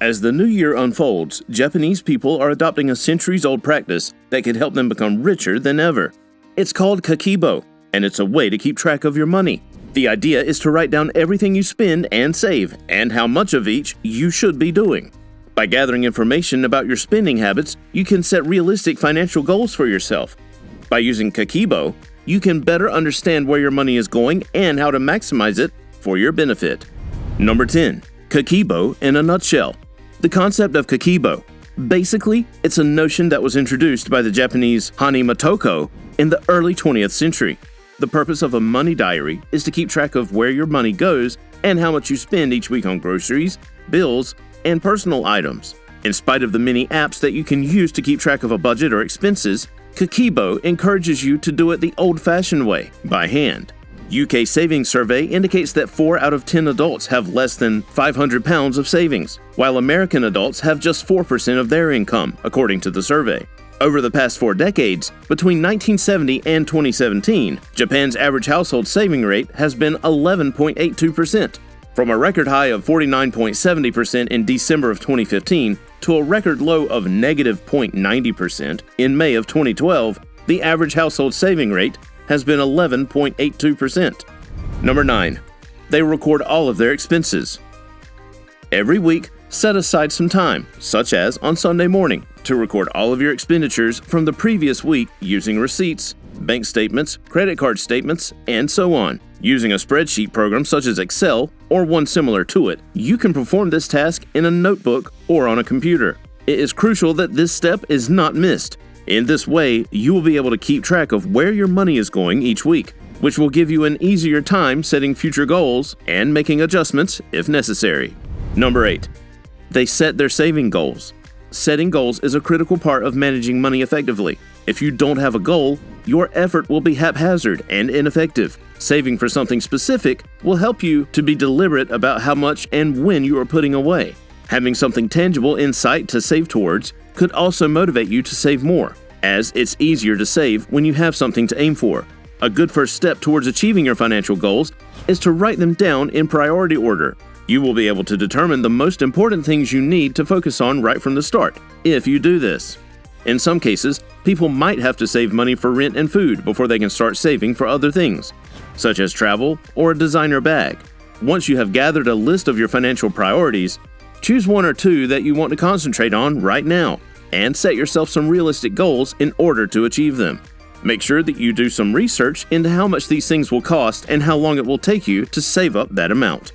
As the new year unfolds, Japanese people are adopting a centuries-old practice that could help them become richer than ever. It's called kakeibo, and it's a way to keep track of your money. The idea is to write down everything you spend and save, and how much of each you should be doing. By gathering information about your spending habits, you can set realistic financial goals for yourself. By using Kikibo, you can better understand where your money is going and how to maximize it for your benefit. Number 10. Kikibo in a nutshell. The concept of kakeibo. Basically, it's a notion that was introduced by the Japanese Hani Motoko in the early 20th century. The purpose of a money diary is to keep track of where your money goes and how much you spend each week on groceries, bills, and personal items. In spite of the many apps that you can use to keep track of a budget or expenses, Kikibo encourages you to do it the old-fashioned way, by hand. UK Savings Survey indicates that 4 out of 10 adults have less than £500 of savings, while American adults have just 4% of their income, according to the survey. Over the past 4 decades, between 1970 and 2017, Japan's average household saving rate has been 11.82%, from a record high of 49.70% in December of 2015 to a record low of negative 0.90% in May of 2012. The average household saving rate has been 11.82%. Number 9. They record all of their expenses. Every week, set aside some time, such as on Sunday morning, to record all of your expenditures from the previous week using receipts, bank statements, credit card statements, and so on. Using a spreadsheet program such as Excel or one similar to it, you can perform this task in a notebook or on a computer. It is crucial that this step is not missed. In this way, you will be able to keep track of where your money is going each week, which will give you an easier time setting future goals and making adjustments if necessary. Number 8. They set their saving goals. Setting goals is a critical part of managing money effectively. If you don't have a goal, your effort will be haphazard and ineffective. Saving for something specific will help you to be deliberate about how much and when you are putting away. Having something tangible in sight to save towards could also motivate you to save more, as it's easier to save when you have something to aim for. A good first step towards achieving your financial goals is to write them down in priority order. You will be able to determine the most important things you need to focus on right from the start, if you do this. In some cases, people might have to save money for rent and food before they can start saving for other things, such as travel or a designer bag. Once you have gathered a list of your financial priorities, choose 1 or 2 that you want to concentrate on right now, and set yourself some realistic goals in order to achieve them. Make sure that you do some research into how much these things will cost and how long it will take you to save up that amount.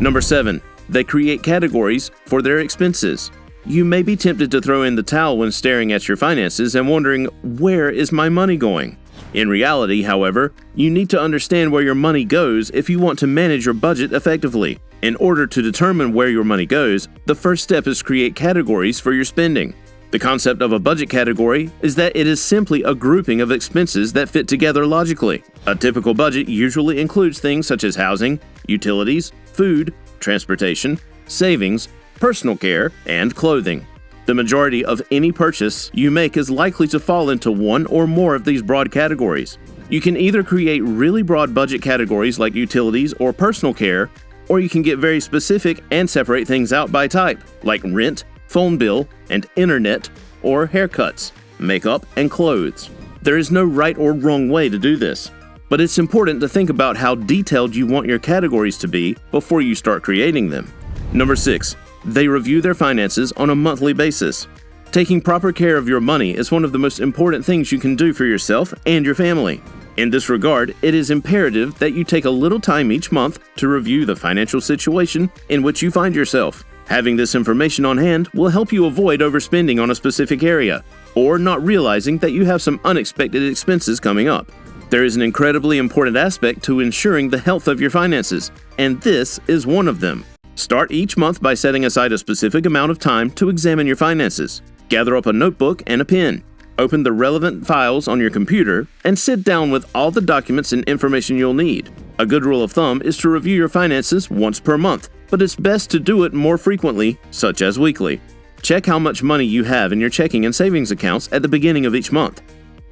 Number 7. They create categories for their expenses. You may be tempted to throw in the towel when staring at your finances and wondering, where is my money going? In reality, however, you need to understand where your money goes if you want to manage your budget effectively. In order to determine where your money goes, the first step is to create categories for your spending. The concept of a budget category is that it is simply a grouping of expenses that fit together logically. A typical budget usually includes things such as housing, utilities, food, transportation, savings, personal care, and clothing. The majority of any purchase you make is likely to fall into one or more of these broad categories. You can either create really broad budget categories like utilities or personal care, or you can get very specific and separate things out by type, like rent, phone bill, and internet, or haircuts, makeup, and clothes. There is no right or wrong way to do this, but it's important to think about how detailed you want your categories to be before you start creating them. Number 6. They review their finances on a monthly basis. Taking proper care of your money is one of the most important things you can do for yourself and your family. In this regard, it is imperative that you take a little time each month to review the financial situation in which you find yourself. Having this information on hand will help you avoid overspending on a specific area, or not realizing that you have some unexpected expenses coming up. There is an incredibly important aspect to ensuring the health of your finances, and this is one of them. Start each month by setting aside a specific amount of time to examine your finances. Gather up a notebook and a pen. Open the relevant files on your computer and sit down with all the documents and information you'll need. A good rule of thumb is to review your finances once per month, but it's best to do it more frequently, such as weekly. Check how much money you have in your checking and savings accounts at the beginning of each month.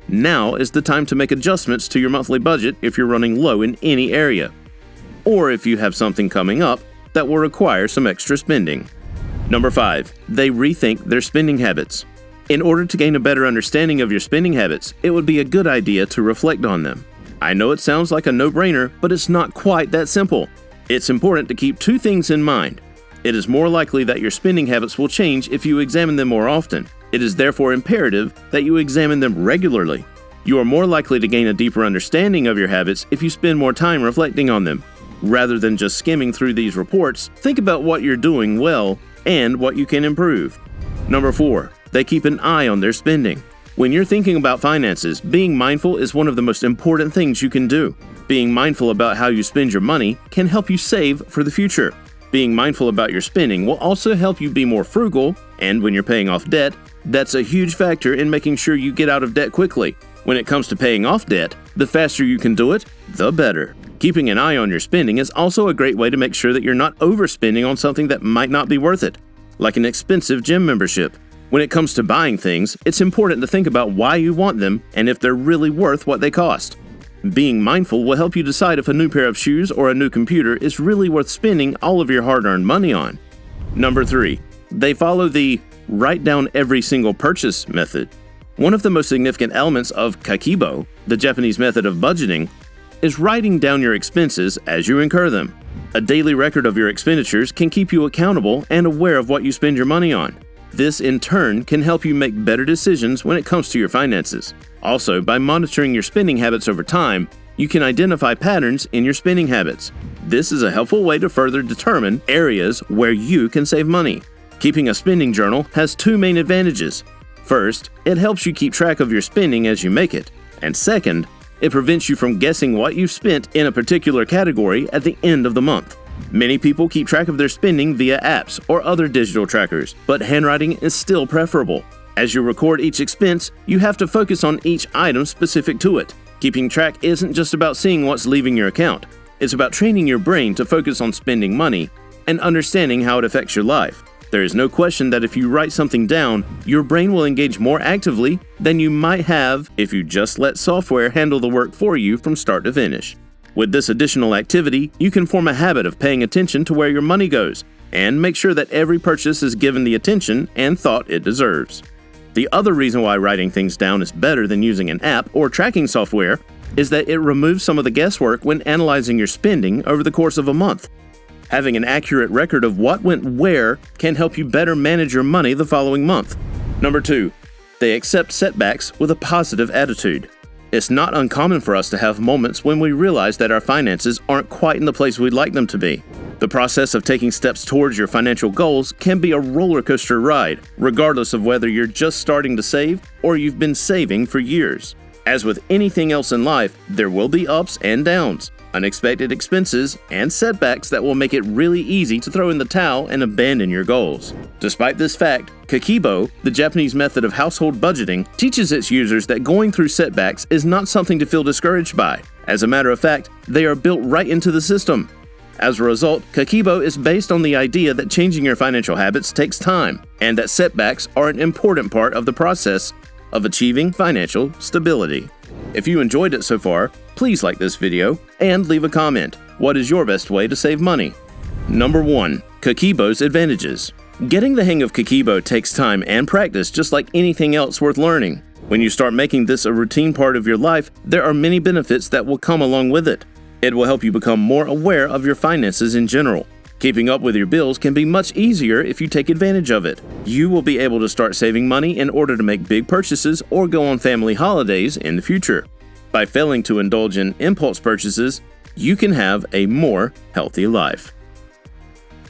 Now is the time to make adjustments to your monthly budget if you're running low in any area, or if you have something coming up that will require some extra spending. Number 5. They rethink their spending habits. In order to gain a better understanding of your spending habits, it would be a good idea to reflect on them. I know it sounds like a no-brainer, but it's not quite that simple. It's important to keep 2 things in mind. It is more likely that your spending habits will change if you examine them more often. It is therefore imperative that you examine them regularly. You are more likely to gain a deeper understanding of your habits if you spend more time reflecting on them. Rather than just skimming through these reports, think about what you're doing well and what you can improve. Number 4. They keep an eye on their spending. When you're thinking about finances, being mindful is one of the most important things you can do. Being mindful about how you spend your money can help you save for the future. Being mindful about your spending will also help you be more frugal, and when you're paying off debt, that's a huge factor in making sure you get out of debt quickly. When it comes to paying off debt, the faster you can do it, the better. Keeping an eye on your spending is also a great way to make sure that you're not overspending on something that might not be worth it, like an expensive gym membership. When it comes to buying things, it's important to think about why you want them and if they're really worth what they cost. Being mindful will help you decide if a new pair of shoes or a new computer is really worth spending all of your hard-earned money on. Number 3. They follow the write down every single purchase method. One of the most significant elements of kakeibos, the Japanese method of budgeting, is writing down your expenses as you incur them. A daily record of your expenditures can keep you accountable and aware of what you spend your money on. This, in turn, can help you make better decisions when it comes to your finances. Also, by monitoring your spending habits over time, you can identify patterns in your spending habits. This is a helpful way to further determine areas where you can save money. Keeping a spending journal has 2 main advantages. First, it helps you keep track of your spending as you make it. And second, it prevents you from guessing what you've spent in a particular category at the end of the month. Many people keep track of their spending via apps or other digital trackers, but handwriting is still preferable. As you record each expense, you have to focus on each item specific to it. Keeping track isn't just about seeing what's leaving your account. It's about training your brain to focus on spending money and understanding how it affects your life. There is no question that if you write something down, your brain will engage more actively than you might have if you just let software handle the work for you from start to finish. With this additional activity, you can form a habit of paying attention to where your money goes and make sure that every purchase is given the attention and thought it deserves. The other reason why writing things down is better than using an app or tracking software is that it removes some of the guesswork when analyzing your spending over the course of a month. Having an accurate record of what went where can help you better manage your money the following month. Number 2. They accept setbacks with a positive attitude. It's not uncommon for us to have moments when we realize that our finances aren't quite in the place we'd like them to be. The process of taking steps towards your financial goals can be a roller coaster ride, regardless of whether you're just starting to save or you've been saving for years. As with anything else in life, there will be ups and downs, unexpected expenses, and setbacks that will make it really easy to throw in the towel and abandon your goals. Despite this fact, Kikibo, the Japanese method of household budgeting, teaches its users that going through setbacks is not something to feel discouraged by. As a matter of fact, they are built right into the system. As a result, Kikibo is based on the idea that changing your financial habits takes time, and that setbacks are an important part of the process of achieving financial stability. If you enjoyed it so far, please like this video and leave a comment. What is your best way to save money? Number 1. Kakeibo's advantages. Getting the hang of Kikibo takes time and practice, just like anything else worth learning. When you start making this a routine part of your life, there are many benefits that will come along with it. It will help you become more aware of your finances in general. Keeping up with your bills can be much easier if you take advantage of it. You will be able to start saving money in order to make big purchases or go on family holidays in the future. By failing to indulge in impulse purchases, you can have a more healthy life.